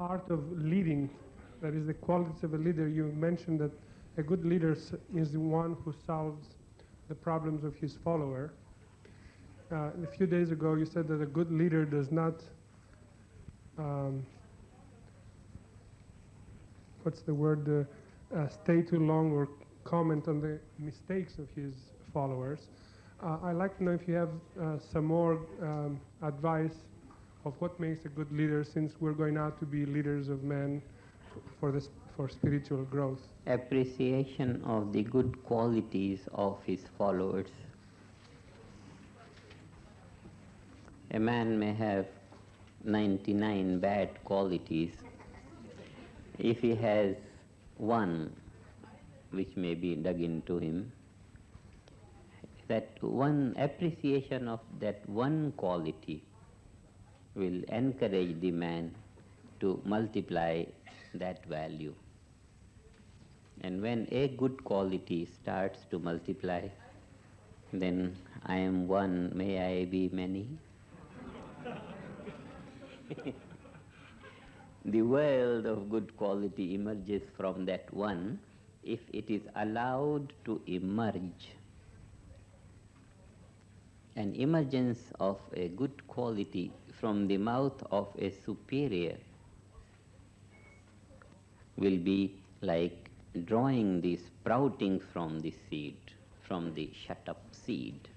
art of leading, that is the qualities of a leader, you mentioned that a good leader is the one who solves the problems of his follower. A few days ago you said that a good leader does not, what's the word, stay too long or comment on the mistakes of his followers. I'd like to know if you have some more advice of what makes a good leader, since we're going out to be leaders of men for spiritual growth. Appreciation of the good qualities of his followers. A man may have 99 bad qualities. If he has one which may be dug into him, that one appreciation of that one quality will encourage the man to multiply that value. And when a good quality starts to multiply, then I am one, may I be many. The world of good quality emerges from that one if it is allowed to emerge. An emergence of a good quality from the mouth of a superior will be like drawing the sprouting from the seed, from the shut-up seed.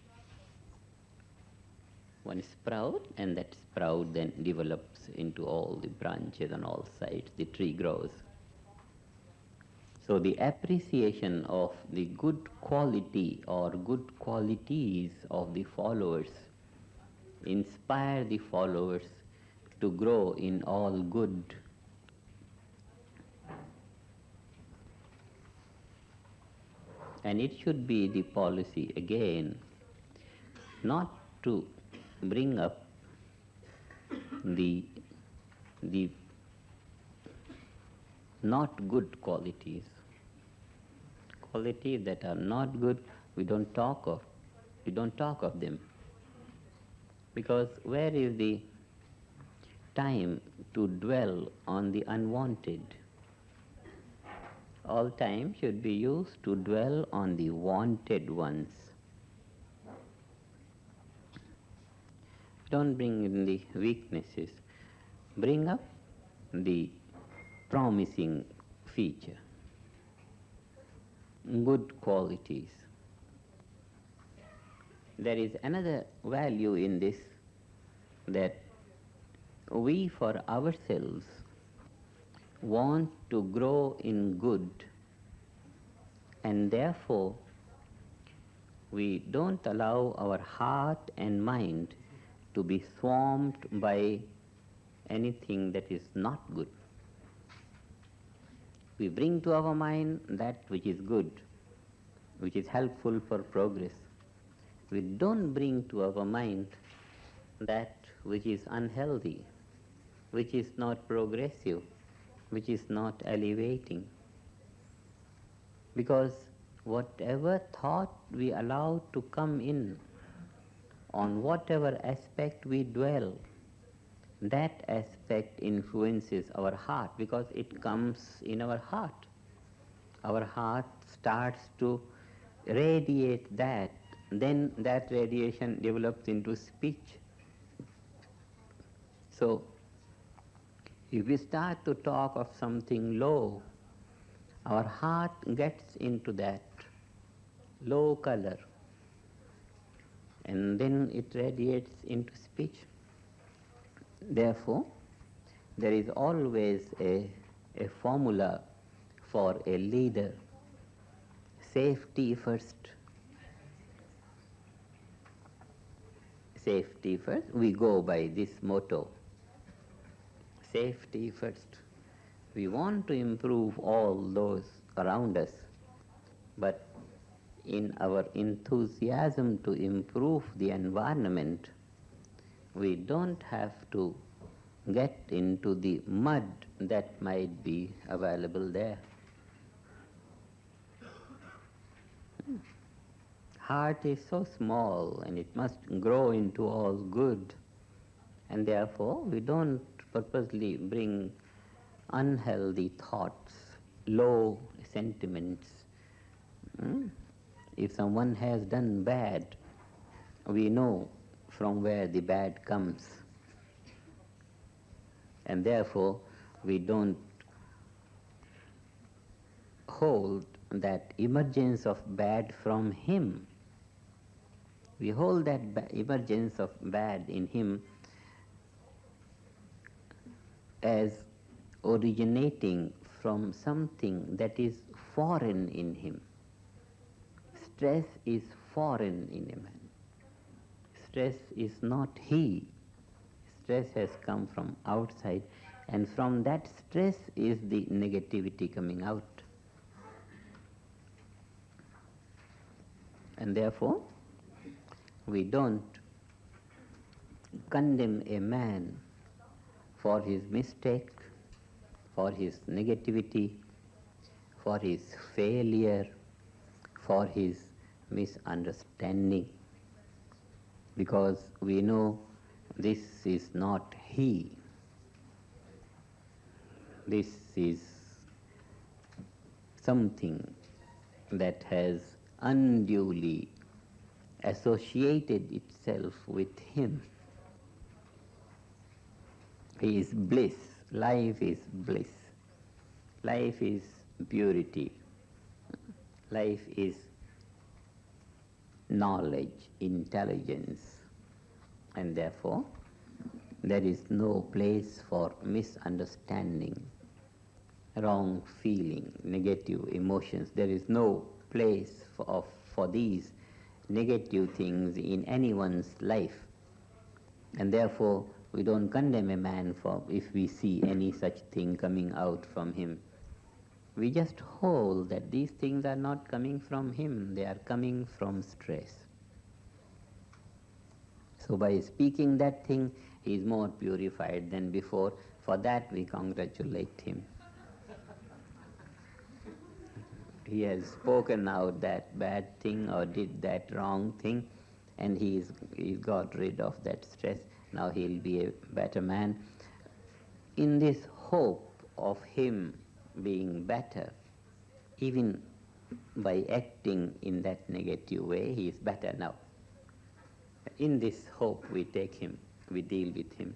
One sprout, and that sprout then develops into all the branches on all sides. The tree grows. So the appreciation of the good quality or good qualities of the followers inspire the followers to grow in all good. And it should be the policy again not to bring up the not good qualities. Qualities that are not good, we don't talk of. We don't talk of them. Because where is the time to dwell on the unwanted? All time should be used to dwell on the wanted ones. Don't bring in the weaknesses. Bring up the promising feature, good qualities. There is another value in this, that we for ourselves want to grow in good, and therefore we don't allow our heart and mind to be swamped by anything that is not good. We bring to our mind that which is good, which is helpful for progress. We don't bring to our mind that which is unhealthy, which is not progressive, which is not elevating. Because whatever thought we allow to come in, on whatever aspect we dwell, that aspect influences our heart, because it comes in our heart. Our heart starts to radiate that, then that radiation develops into speech. So, if we start to talk of something low, our heart gets into that low color, and then it radiates into speech. Therefore, there is always a formula for a leader. Safety first. Safety first. We go by this motto. Safety first. We want to improve all those around us, but in our enthusiasm to improve the environment, we don't have to get into the mud that might be available there. Heart is so small and it must grow into all good, and therefore we don't purposely bring unhealthy thoughts, low sentiments. If someone has done bad, we know from where the bad comes. And therefore, we don't hold that emergence of bad from him. We hold that emergence of bad in him as originating from something that is foreign in him. Stress is foreign in a man. Stress is not he. Stress has come from outside, and from that stress is the negativity coming out. And therefore, we don't condemn a man for his mistake, for his negativity, for his failure, for his misunderstanding, because we know this is not he. This is something that has unduly associated itself with him. He is bliss. Life is bliss. Life is purity. Life is knowledge, intelligence, and therefore there is no place for misunderstanding, wrong feeling, negative emotions. There is no place for these negative things in anyone's life. And therefore, we don't condemn a man for if we see any such thing coming out from him. We just hold that these things are not coming from him, they are coming from stress. So by speaking that thing, he is more purified than before. For that we congratulate him. He has spoken out that bad thing or did that wrong thing, and he got rid of that stress. Now he'll be a better man. In this hope of him being better, even by acting in that negative way, he is better now. In this hope we take him, we deal with him.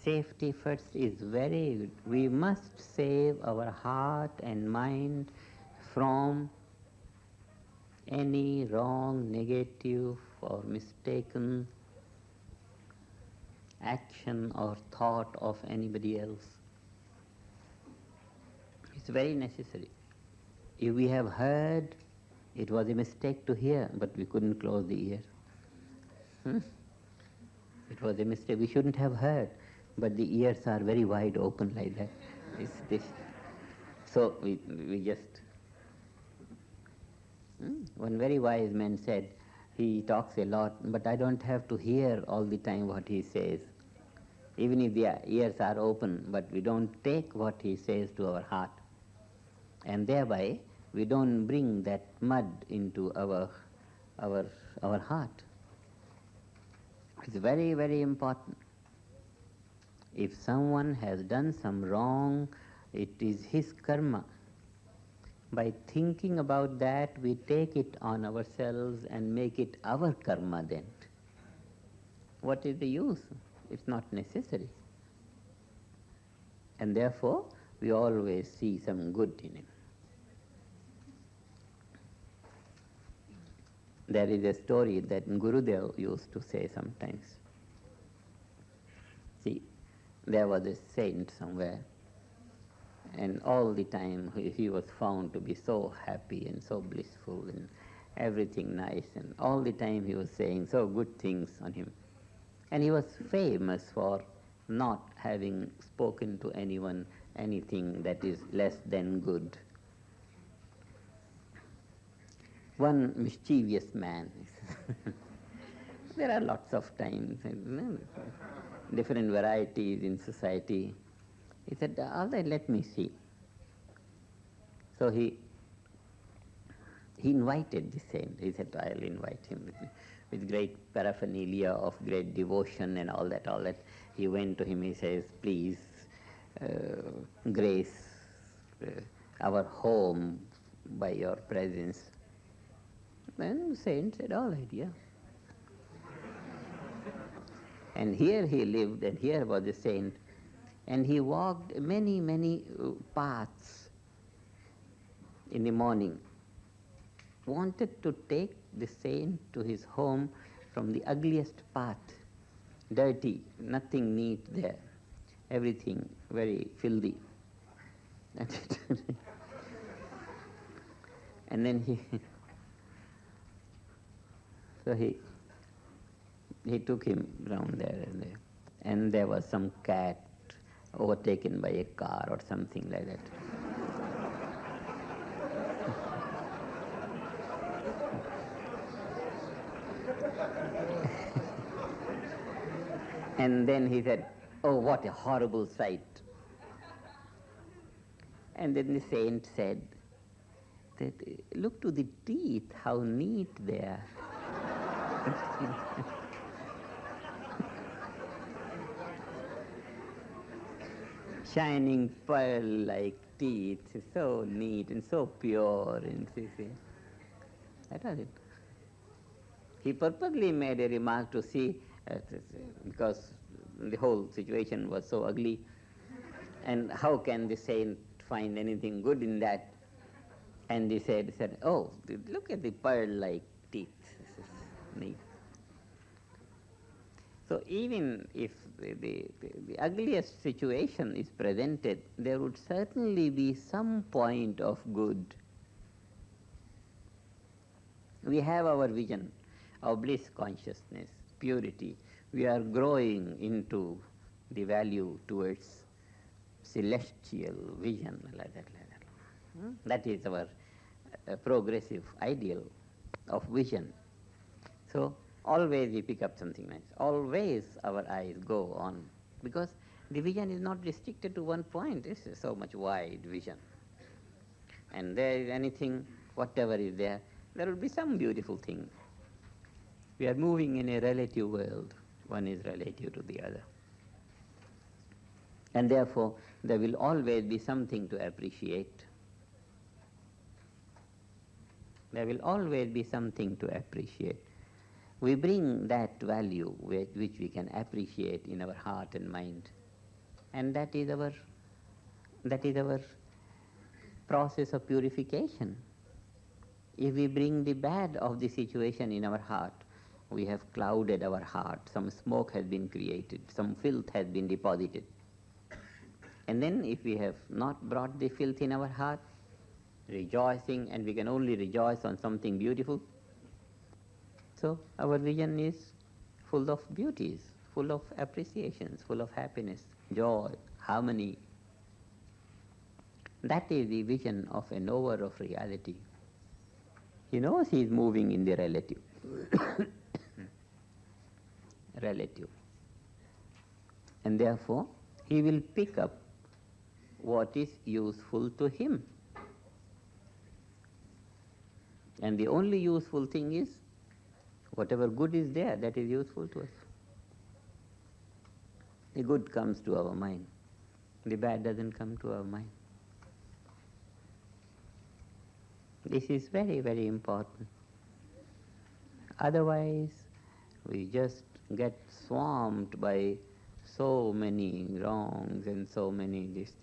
Safety first is very good. We must save our heart and mind from any wrong, negative or mistaken action or thought of anybody else. It's very necessary. If we have heard, it was a mistake to hear, but we couldn't close the ear. It was a mistake. We shouldn't have heard, but the ears are very wide open like that. So we just... One very wise man said, he talks a lot, but I don't have to hear all the time what he says. Even if the ears are open, but we don't take what he says to our heart. And thereby, we don't bring that mud into our heart. It's very, very important. If someone has done some wrong, it is his karma. By thinking about that, we take it on ourselves and make it our karma then. What is the use? It's not necessary. And therefore, we always see some good in him. There is a story that Gurudev used to say sometimes. See, there was a saint somewhere, and all the time he was found to be so happy and so blissful and everything nice, and all the time he was saying so good things on him. And he was famous for not having spoken to anyone anything that is less than good. One mischievous man. There are lots of times, different varieties in society. He said, all right, let me see. So he invited the saint. He said, I'll invite him with me. with great paraphernalia of great devotion and all that, he went to him, he says, please grace our home by your presence. Then the saint said, all right, yeah. And here he lived, and here was the saint, and he walked many, many paths in the morning, wanted to take the saint to his home from the ugliest path, dirty, nothing neat there, everything very filthy. And then he took him round there, and there was some cat overtaken by a car or something like that. And then he said, oh, what a horrible sight. And then the saint said that, look to the teeth, how neat they are. Shining pearl-like teeth, so neat and so pure. And that was it. He purposely made a remark to see, because the whole situation was so ugly, and how can the saint find anything good in that? And he said, oh, look at the pearl-like teeth. This is neat. So even if the ugliest situation is presented, there would certainly be some point of good. We have our vision, our bliss consciousness, purity. We are growing into the value towards celestial vision, like that. That is our progressive ideal of vision. So always we pick up something nice. Always our eyes go on, because the vision is not restricted to one point. This is so much wide vision. And there is anything, whatever is there will be some beautiful thing. We are moving in a relative world. One is relative to the other. And therefore, there will always be something to appreciate. There will always be something to appreciate. We bring that value which we can appreciate in our heart and mind. And that is our process of purification. If we bring the bad of the situation in our heart, we have clouded our heart. Some smoke has been created, some filth has been deposited. And then if we have not brought the filth in our heart, rejoicing, and we can only rejoice on something beautiful, so our vision is full of beauties, full of appreciations, full of happiness, joy, harmony. That is the vision of a knower of reality. He knows he is moving in the relative. Relative. And therefore, he will pick up what is useful to him. And the only useful thing is whatever good is there, that is useful to us. The good comes to our mind. The bad doesn't come to our mind. This is very, very important. Otherwise, we just get swamped by so many wrongs and so many this.